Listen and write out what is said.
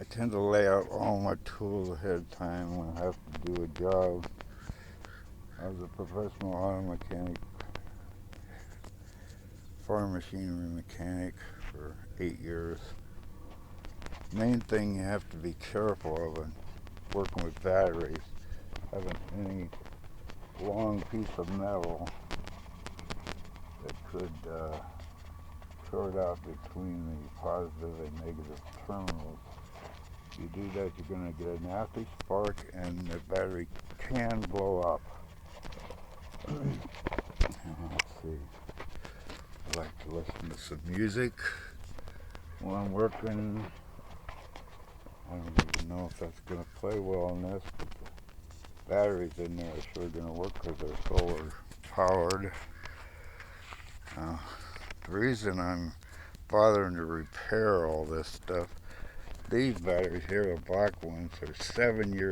I tend to lay out all my tools ahead of time when I have to do a job. I was a professional auto mechanic, farm machinery mechanic for 8 years. Main thing you have to be careful of when working with batteries, having any long piece of metal that could short out between the positive and negative terminals. If you do that, you're going to get a nasty spark and the battery can blow up. Let's see. I like to listen to some music while I'm working. I don't even know if that's going to play well on this, but the batteries in there are sure going to work because they're solar powered. The reason I'm bothering to repair all this stuff, these batteries here, the black ones, are 7 years